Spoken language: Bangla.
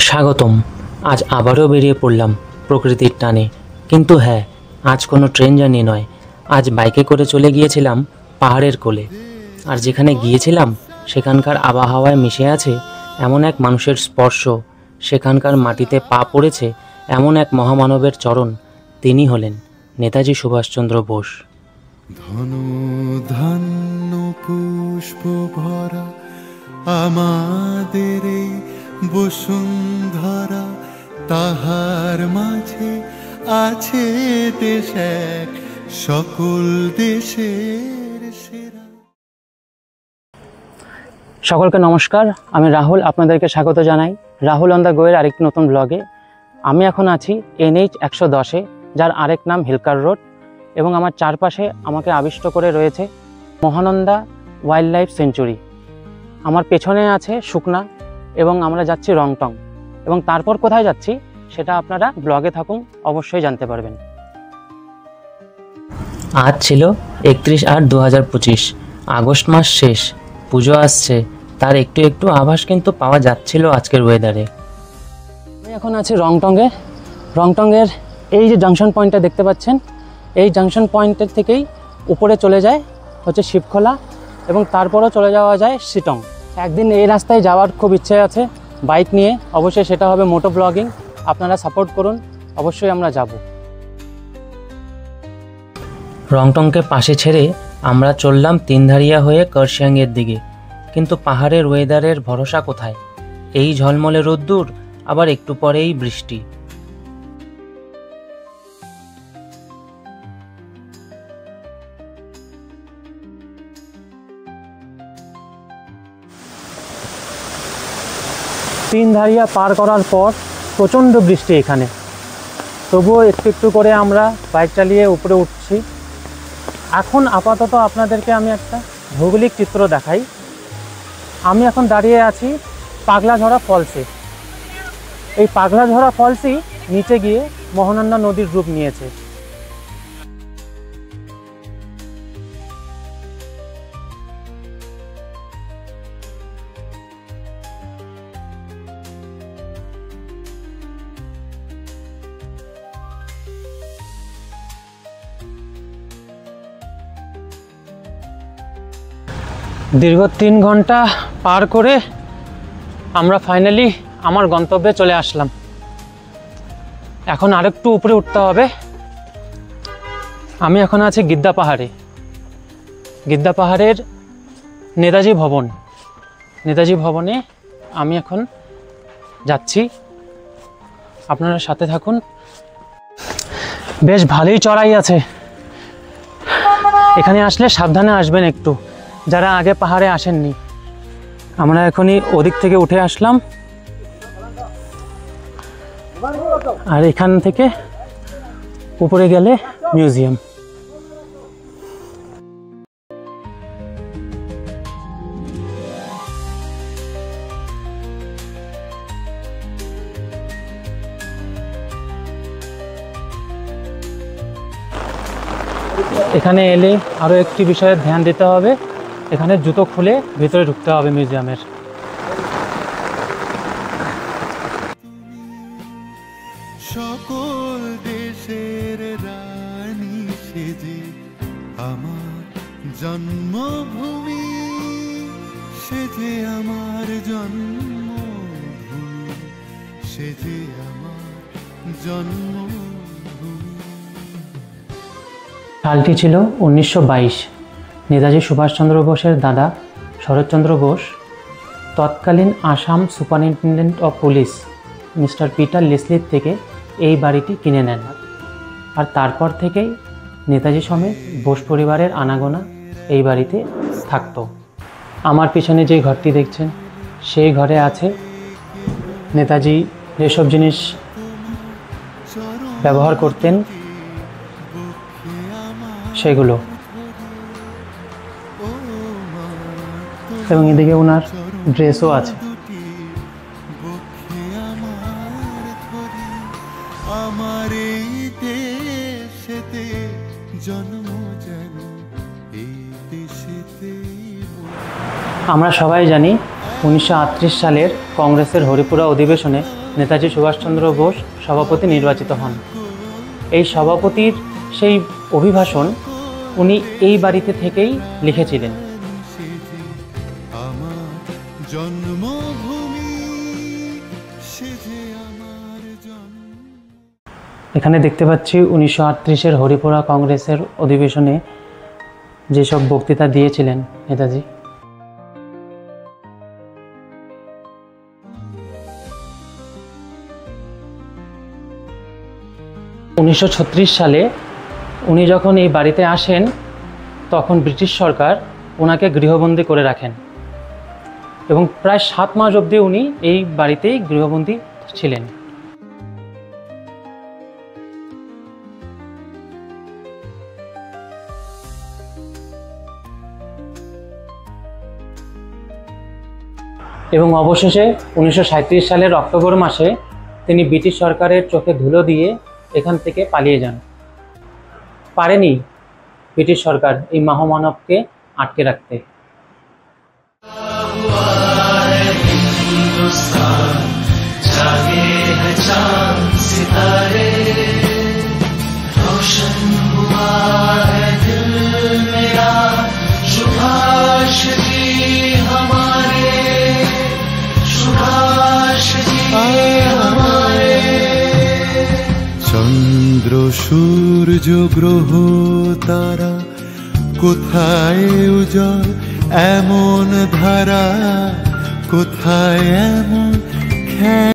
স্বাগতম। আজ আবারও বেরিয়ে পড়লাম প্রকৃতির টানে। কিন্তু হ্যাঁ, আজ কোনো ট্রেন জার্নি নয়। আজ বাইকে করে চলে গিয়েছিলাম পাহাড়ের কোলে। আর যেখানে গিয়েছিলাম সেখানকার আবহাওয়ায় মিশে আছে এমন এক মানুষের স্পর্শ, সেখানকার মাটিতে পা পড়েছে এমন এক মহামানবের চরণ। তিনি হলেন নেতাজি সুভাষচন্দ্র বোস। ধন ধান্য পুষ্প ভরা আমাদের এই বসুন্ধরা, তাহার মাঝে আছে দেশ এক, সকল দেশের সেরা। সকলকে নমস্কার, আমি রাহুল আপনাদেরকে স্বাগত জানাই রাহুল অন দ্য গোয়ের আরেকটি নতুন ব্লগে। আমি এখন আছি NH 110-এ, যার আরেক নাম হিলকার রোড, এবং আমার চারপাশে আমাকে আবিষ্ট করে রয়েছে মহানন্দা ওয়াইল্ড লাইফ সেঞ্চুরি। আমার পেছনে আছে সুকনা এবং আমরা যাচ্ছি রংটং, এবং তারপর কোথায় যাচ্ছি সেটা আপনারা ব্লগে থাকুন, অবশ্যই জানতে পারবেন। আজ ছিল 31/8/2025, আগস্ট মাস শেষ, পুজো আসছে, তার একটু একটু আভাস কিন্তু পাওয়া যাচ্ছিল আজকের ওয়েদারে। আমি এখন আছি রংটংয়ে। রংটংয়ের এই যে জাংশন পয়েন্টটা দেখতে পাচ্ছেন, এই জাংশন পয়েন্টের থেকেই উপরে চলে যায় হচ্ছে শিবখোলা, এবং তারপরও চলে যাওয়া যায় শিটং। একদিন এই রাস্তায় যাওয়ার খুব ইচ্ছে আছে বাইক নিয়ে, অবশ্যই সেটা হবে মোটো ব্লগিং। আপনারা সাপোর্ট করুন, অবশ্যই আমরা যাব। রংটংকে পাশে ছেড়ে আমরা চললাম তিনধারিয়া হয়ে কার্শিয়াংয়ের দিকে। কিন্তু পাহাড়ের ওয়েদারের ভরসা কোথায়? এই ঝলমলে রোদ্দুর, আবার একটু পরেই বৃষ্টি। তিনধারিয়া পার করার পর প্রচণ্ড বৃষ্টি এখানে, তবুও একটু একটু করে আমরা বাইক চালিয়ে উপরে উঠছি। এখন আপাতত আপনাদেরকে আমি একটা ভৌগোলিক চিত্র দেখাই। আমি এখন দাঁড়িয়ে আছি পাগলাঝরা ফলসে। এই পাগলাঝরা ফলসই নিচে গিয়ে মহানন্দা নদীর রূপ নিয়েছে। দীর্ঘ 3 ঘন্টা পার করে আমরা ফাইনালি আমার গন্তব্যে চলে আসলাম। এখন আরেকটু উপরে উঠতে হবে। আমি এখন আছি গিদ্দা পাহাড়ে। গিদ্দা পাহাড়ের নেতাজি ভবন, নেতাজি ভবনে আমি এখন যাচ্ছি। আপনারা সাথে থাকুন। বেশ ভালোই চড়াই আছে। এখানে আসলে সাবধানে আসবেন একটু, যারা আগে পাহাড়ে আসেননি। আমরা এখনই ওদিক থেকে উঠে আসলাম, আর এখান থেকে উপরে গেলে মিউজিয়াম। এখানে এলে আরও একটি বিষয়ে ধ্যান দিতে হবে, এখানে জুতো খুলে ভিতরে ঢুকতে হবে মিউজিয়ামের। সকল দেশের রানী সেজে আমার জন্মভূমি, সেজে আমার জন্মভূমি, সেজে আমার জন্মভূমি। সালটি ছিল 1922। নেতাজি সুভাষচন্দ্র বোসের দাদা শরৎচন্দ্র বোস তৎকালীন Assam superintendent of police mister Peter লেসলির থেকে এই বাড়িটি কিনে নেন। আর তারপর থেকেই নেতাজি সমেত বোস পরিবারের আনাগোনা এই বাড়িতে থাকতো। আমার পিছনে যে ঘরটি দেখছেন, সেই ঘরে আছে নেতাজি যেসব জিনিস ব্যবহার করতেন সেগুলো, এবং এদিকে ওনার ড্রেসও আছে। আমার এই দেশেতে জন্ম যেন এই দেশেতে। আমরা সবাই জানি 1938 সালের কংগ্রেসের হরিপুরা অধিবেশনে নেতাজি সুভাষচন্দ্র বোস সভাপতি নির্বাচিত হন। এই সভাপতির সেই অভিভাষণ উনি এই বাড়িতে থেকেই লিখেছিলেন। সে যে আমার জন্মভূমি, সে যে আমার জন্ম। এখানে দেখতে পাচ্ছি 1938-এর হরিপুরা কংগ্রেসের অধিবেশনে যেসব বক্তৃতা দিয়েছিলেন নেতাজি। উনিশশো সালে উনি যখন এই বাড়িতে আসেন তখন ব্রিটিশ সরকার ওনাকে গৃহবন্দী করে রাখেন এবং প্রায় 7 মাস অবধি উনি এই বাড়িতেই গৃহবন্দী ছিলেন। এবং অবশেষে 1937 সালের অক্টোবর মাসে তিনি ব্রিটিশ সরকারের চোখে ধুলো দিয়ে এখান থেকে পালিয়ে যান। পারেনি ব্রিটিশ সরকার এই মহামানবকে আটকে রাখতে। চন্দ্র সূর্য গ্রহ তারা কোথায় উজ্জ্বল এমন ধারা, কোথায় এমন